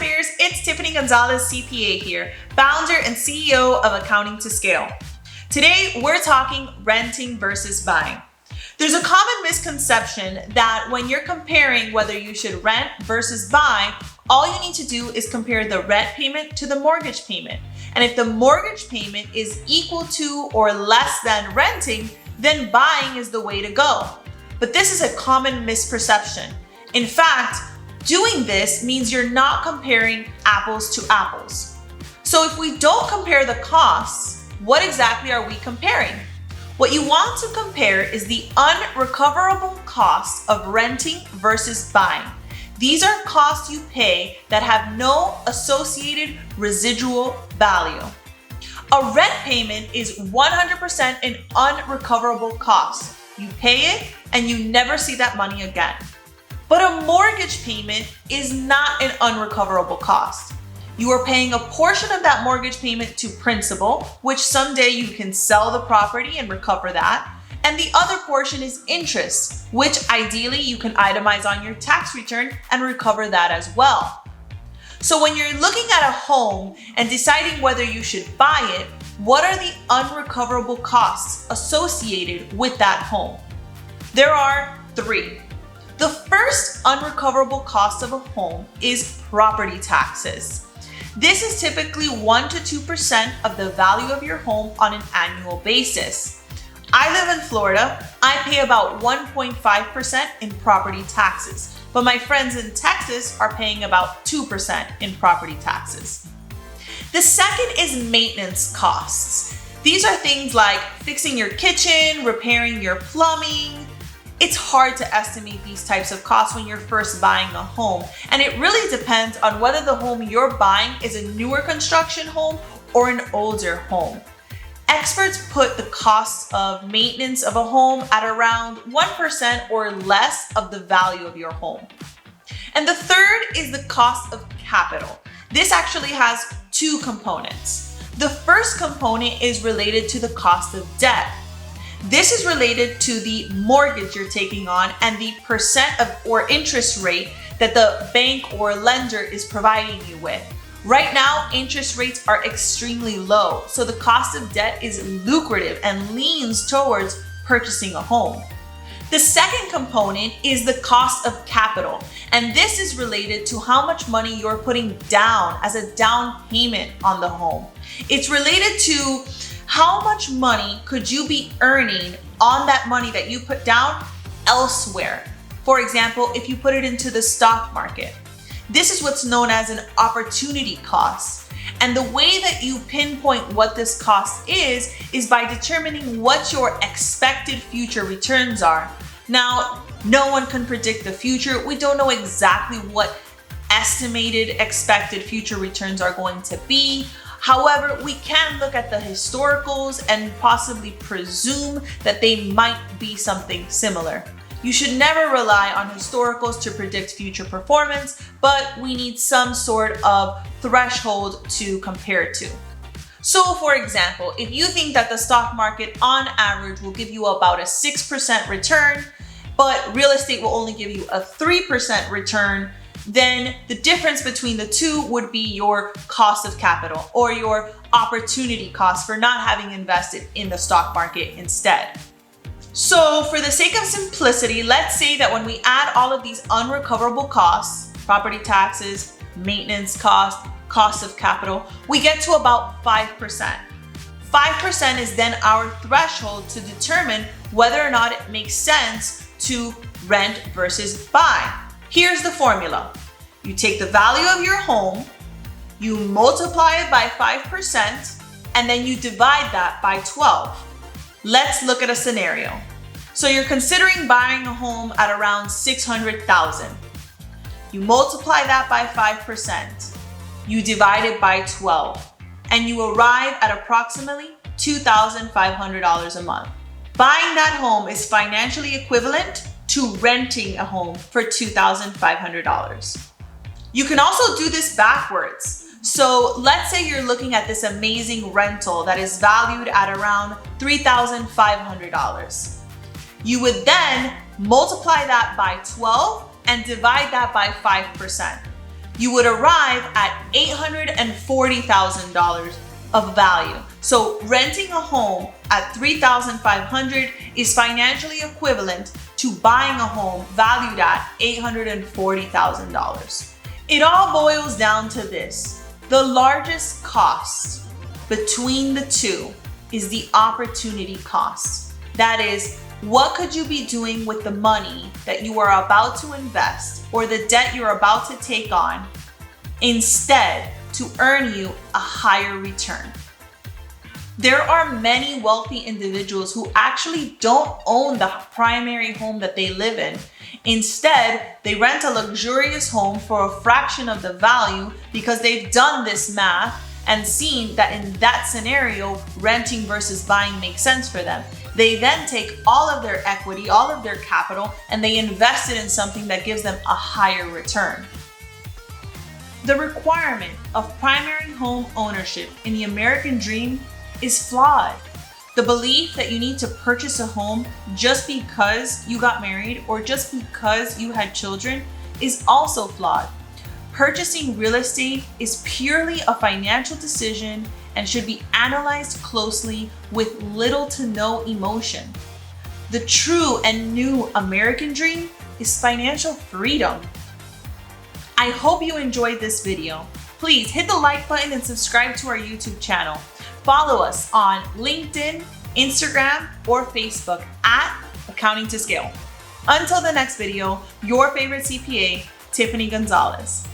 taxpayers, it's Tiffany Gonzalez CPA here, founder and CEO of Accounting to Scale. Today, we're talking renting versus buying. There's a common misconception that when you're comparing whether you should rent versus buy, all you need to do is compare the rent payment to the mortgage payment. And if the mortgage payment is equal to or less than renting, then buying is the way to go. But this is a common misperception. In fact, doing this means you're not comparing apples to apples. So if we don't compare the costs, what exactly are we comparing? What you want to compare is the unrecoverable cost of renting versus buying. These are costs you pay that have no associated residual value. A rent payment is 100% an unrecoverable cost. You pay it and you never see that money again. But a mortgage payment is not an unrecoverable cost. You are paying a portion of that mortgage payment to principal, which someday you can sell the property and recover that. And the other portion is interest, which ideally you can itemize on your tax return and recover that as well. So when you're looking at a home and deciding whether you should buy it, what are the unrecoverable costs associated with that home? There are 3. The first unrecoverable cost of a home is property taxes. This is typically 1 to 2% of the value of your home on an annual basis. I live in Florida. I pay about 1.5% in property taxes, but my friends in Texas are paying about 2% in property taxes. The second is maintenance costs. These are things like fixing your kitchen, repairing your plumbing. It's hard to estimate these types of costs when you're first buying a home, and it really depends on whether the home you're buying is a newer construction home or an older home. Experts put the cost of maintenance of a home at around 1% or less of the value of your home. And the third is the cost of capital. This actually has 2 components. The first component is related to the cost of debt. This is related to the mortgage you're taking on and the percent of or interest rate that the bank or lender is providing you with. Right now, interest rates are extremely low, so the cost of debt is lucrative and leans towards purchasing a home. The second component is the cost of capital, and this is related to how much money you're putting down as a down payment on the home. It's related to how much money could you be earning on that money that you put down elsewhere? For example, if you put it into the stock market. This is what's known as an opportunity cost. And the way that you pinpoint what this cost is by determining what your expected future returns are. Now, no one can predict the future. We don't know exactly what estimated expected future returns are going to be. However, we can look at the historicals and possibly presume that they might be something similar. You should never rely on historicals to predict future performance, but we need some sort of threshold to compare to. So for example, if you think that the stock market on average will give you about a 6% return, but real estate will only give you a 3% return, then the difference between the two would be your cost of capital or your opportunity cost for not having invested in the stock market instead. So for the sake of simplicity, let's say that when we add all of these unrecoverable costs, property taxes, maintenance costs, cost of capital, we get to about 5%. 5% is then our threshold to determine whether or not it makes sense to rent versus buy. Here's the formula. You take the value of your home, you multiply it by 5%, and then you divide that by 12. Let's look at a scenario. So you're considering buying a home at around $600,000. You multiply that by 5%. You divide it by 12, and you arrive at approximately $2,500 a month. Buying that home is financially equivalent to renting a home for $2,500. You can also do this backwards. So let's say you're looking at this amazing rental that is valued at around $3,500. You would then multiply that by 12 and divide that by 5%. you would arrive at $840,000 of value. So renting a home at $3,500 is financially equivalent to buying a home valued at $840,000. It all boils down to this. The largest cost between the two is the opportunity cost. That is, what could you be doing with the money that you are about to invest or the debt you're about to take on instead to earn you a higher return? There are many wealthy individuals who actually don't own the primary home that they live in. Instead, they rent a luxurious home for a fraction of the value because they've done this math and seen that in that scenario, renting versus buying makes sense for them. They then take all of their equity, all of their capital, and they invest it in something that gives them a higher return. The requirement of primary home ownership in the American dream is flawed. The belief that you need to purchase a home just because you got married or just because you had children is also flawed. Purchasing real estate is purely a financial decision and should be analyzed closely with little to no emotion. The true and new American dream is financial freedom. I hope you enjoyed this video. Please hit the like button and subscribe to our YouTube channel. Follow us on LinkedIn, Instagram, or Facebook at Accounting to Scale. Until the next video, your favorite CPA, Tiffany Gonzalez.